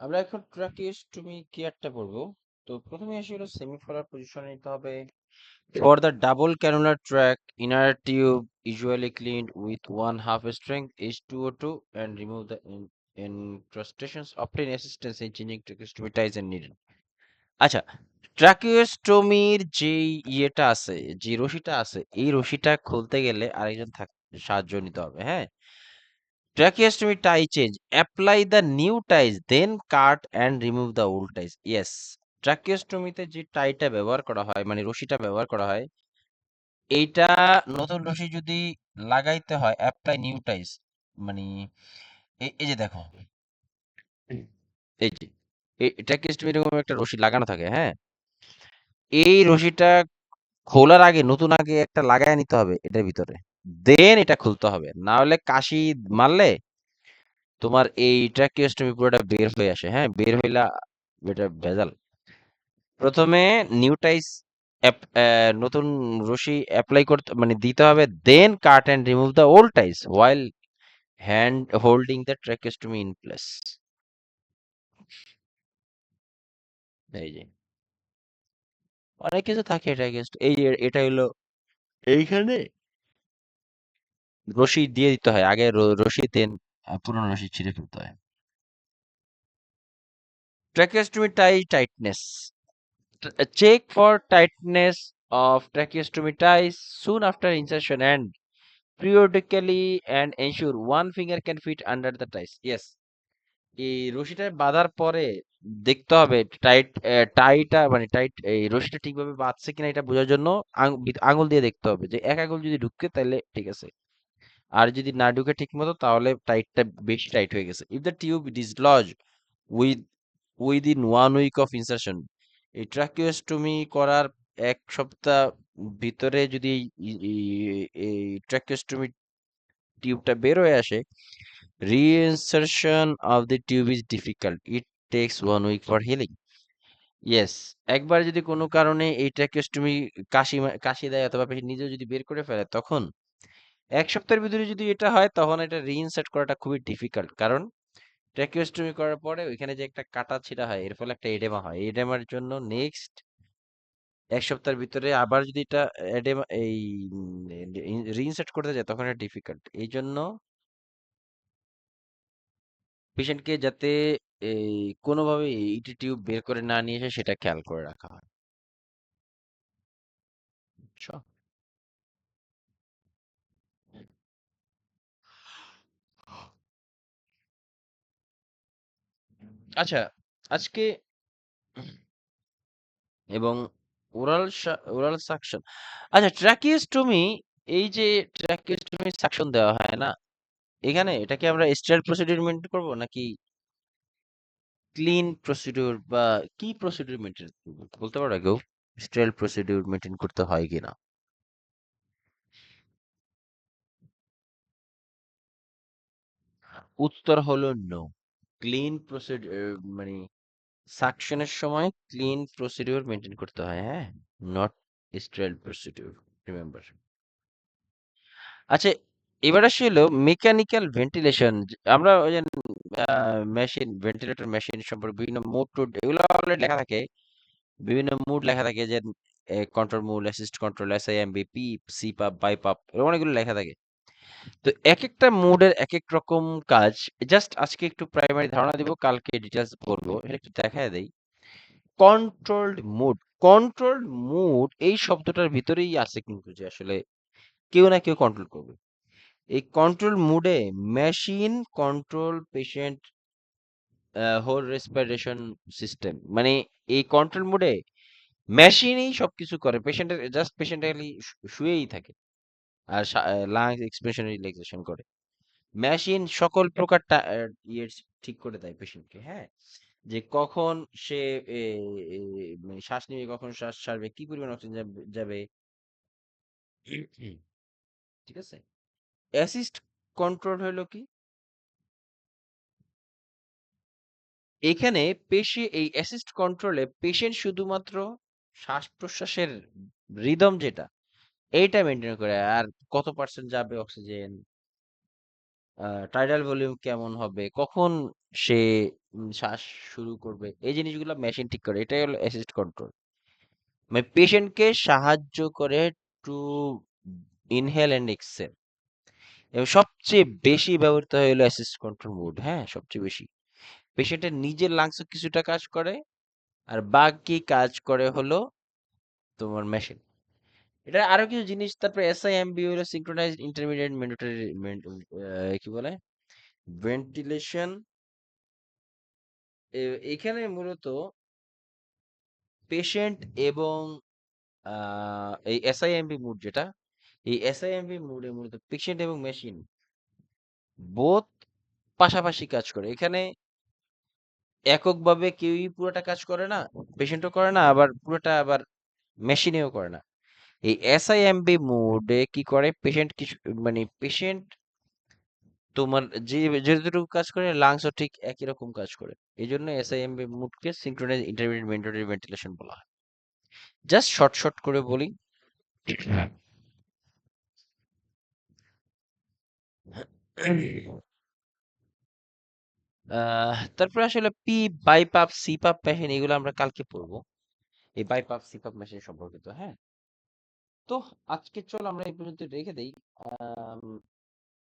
আমরা এখন ট্রাকিওস্টমি কেয়ারটা পড়বো। তো প্রথমে আসি হলো সেমিফোলার পজিশনে নিতে হবে। For the double cannular track, inner tube usually cleaned with 1/2 strength H2O2 and remove the incrustations, obtain assistance in changing tracheostomy ties and needle. আচ্ছা, ট্রাকিওস্টমির যে ইয়েটা আছে, যে রশিটা আছে, এই রশিটা খুলতে গেলে আরেকজন সাহায্য নিতে হবে, হ্যাঁ? Tracheostomy tie change. Apply the new ties, then cut and remove the old ties. Yes. ট্রাকিওস্টমিতে যে টাইটা ব্যবহার করা হয় মানে রশিটা ব্যবহার করা হয় এইটা নতুন রশি যদি লাগাইতে হয় অ্যাপ্লাই নিউ টাইস মানে এই যে দেখো এই যে ট্রাকিওস্টমি এরকম একটা রশি লাগানো থাকে, হ্যাঁ? এই রশিটা খোলার আগে নতুন আগে একটা লাগায় নিতে হবে এটার ভিতরে, দেন এটা খুলতে হবে, না হলে কাশি মারলে তোমার এই ট্রাকিওস্টমি পুরোটা বের হয়ে আসে, হ্যাঁ? বের হইলা এটা ভেজাল। প্রথমে নিউটাইস নতুন রশি অ্যাপ্লাই করতে মানে দিতে হবে, then cut and remove the old ties while hand holding the tracheostomy in place. এই যে অনেক কিছু থাকে এটা এই যে এটা হলো এইখানে রশি দিয়ে দিতে হয় আগে, রশি দেন পুরনো রশি ছিঁড়ে ফেলতে হয়। Tracheostomy tie tightness, check for tightness of tracheostomy ties soon after insertion and periodically and ensure one finger can fit under the ties. Yes. এই রশিটা বাঁধার পরে দেখতে হবে টাইটা মানে টাইট এই রশিটা ঠিকভাবে বাঁধছে কিনা এটা বোঝার জন্য আঙুল দিয়ে দেখতে হবে, যে এক আঙুল যদি ঢুকে তাহলে ঠিক আছে, আর যদি না ঢুকে ঠিক মতো তাহলে টাইটটা বেশি টাইট হয়ে গেছে। If the tube dislodge with within 1 week of insertion, এই ট্রাকিওস্টমি করার 1 সপ্তাহ ভিতরে যদি এই ট্রাকিওস্টমি টিউবটা বের হয়ে আসে, reinsertion of the tube is difficult, it takes 1 week for healing. Yes, একবার যদি কোনো কারণে এই ট্রাকিওস্টমি কাশি দেয় অথবা পেশেন্ট নিজেও যদি বের করে ফেলে, তখন 1 সপ্তাহের ভিতরে যদি এটা হয় তখন এটা রিইনসার্ট করাটা খুবই ডিফিকাল্ট, কারণ ট্র্যাকিওস্টমি করার পরে ওইখানে যে একটা কাটা ছিঁড়া হয় এর ফলে একটা এডেমা হয়, এডেমার জন্য নেক্সট 1 সপ্তাহের ভিতরে আবার যদি এটা এডেমা এই রিইনসেট করতে যায় তখন এটা ডিফিকাল্ট। এই জন্য পেশেন্টকে যাতে এই কোনোভাবে ইটি টিউব বের করে না নিয়ে এসে সেটা খেয়াল করে রাখা হয়। বুঝছো? আচ্ছা, আজকে এবং ওরাল সাকশন, আচ্ছা ট্র্যাকিওস্টমি, এই যে ট্র্যাকিওস্টমি সাকশন দেওয়া হয় না, এখানে এটা কি আমরা স্টেরাইল প্রসিডিউর মেনটেন করবো নাকি ক্লিন প্রসিডিউর বা কি প্রসিডিউর মেনটেন করবো বলতে পারো কেউ? স্টেরাইল প্রসিডিউর মেনটেন করতে হয় কিনা? উত্তর হলো নো। ক্লিন প্রসিডিউর মানে সাকশনের সময় ক্লিন প্রসিডিউর মেনটেন করতে হয়, হ্যাঁ, নট স্টেরাইল প্রসিডিউর, রিমেম্বার। আচ্ছা, এবার আসি হলো মেকানিক্যাল ভেন্টিলেশন। আমরা ওই যে মেশিন ভেন্টিলেটর মেশিন সম্পর্কে বিভিন্ন মোড টোড এগুলো অলরেডি লেখা থাকে, বিভিন্ন মুড লেখা থাকে, যে control mode, assist control, SIMV, PEEP, CPAP, BiPAP, এরকম অনেকগুলো লেখা থাকে। তো এক একটা মুডের এক এক রকম কাজ। জাস্ট আজকে একটু প্রাইমারি ধারণা দিব, কালকে ডিটেলস বলবো, এটা একটু দেখায় দেই। কন্ট্রোলড মুড, কন্ট্রোলড মুড এই শব্দটার ভিতরেই আছে কিন্তু, যে আসলে কেউ না কেউ কন্ট্রোল করবে। এই কন্ট্রোল মুডে machine control patient whole respiration system, মানে এই কন্ট্রোল মুডে মেশিনই সবকিছু করে, পেশেন্টের জাস্ট পেশেন্ট খালি শুয়েই থাকে আর লাংস এক্সপ্রেশন রিল্যাক্সেশন করে। মেশিন সকল প্রকার ইয়ে ঠিক করে দেয় পেশেন্টকে, হ্যাঁ, যে কখন সে এ, এ, মানে শ্বাস নিবে, কখন শ্বাস ছাড়বে, কি পরিমাণ অক্সিজেন যাবে। ঠিক আছে। অ্যাসিস্ট কন্ট্রোল হলো কি, এখানে এই অ্যাসিস্ট কন্ট্রোলে পেশেন্ট শুধুমাত্র শ্বাস প্রশ্বাসের রিদম যেটা এইটা মেনটেন করে, আর কত পার্সেন্ট যাবে অক্সিজেন, টাইডাল ভলিউম কেমন হবে, কখন সে শ্বাস শুরু করবে, এই জিনিসগুলো মেশিন ঠিক করে। এটাই হলো অ্যাসিস্ট কন্ট্রোল। মানে পেশেন্টকে সাহায্য করে টু ইনহেল অ্যান্ড এক্সেল। এবং সবচেয়ে বেশি ব্যবহৃত হয় হলো অ্যাসিস্ট কন্ট্রোল মোড, হ্যাঁ, সবচেয়ে বেশি। পেশেন্টের নিজের লাংসও কিছুটা কাজ করে, আর বাকি কাজ করে হলো তোমার মেশিন। এটা আরো কিছু জিনিস, তারপরে এসআইএমবি হলো সিঙ্ক্রোনাইজড ইন্টারমিডিয়েট ম্যান্ডেটরি, কি বলে, ভেন্টিলেশন। এখানে মূলত পেশেন্ট এবং এই এসআইএমবি মোড যেটা, এই এসআইএমবি মোডে মূলত পেশেন্ট এবং মেশিন বোথ পাশাপাশি কাজ করে। এখানে এককভাবে কেউই পুরোটা কাজ করে না, পেশেন্টও করে না, আবার পুরোটা আবার মেশিনেও করে না। এই এসআইএমবি মোডে কি করে, পেশেন্ট কিছু, মানে পেশেন্ট তোমার যে যতটুকু কাজ করে লাংসও ঠিক একই রকম কাজ করে। এই জন্য এসআইএমবি মোডকে সিঙ্ক্রোনাইজ ইন্টারমিডিয়েট ম্যান্ডেটরি ভেন্টিলেশন বলা হয়। জাস্ট শর্ট শর্ট করে বলি। তারপরে আসলে পি, বাইপাপ, সিপাপ মেশিন, এগুলো আমরা কালকে পড়বো, এই বাইপাপ সিপাপ মেশিন সম্পর্কিত, হ্যাঁ। তো আজকে চল আমরা এই পর্যন্ত রেখে দেই।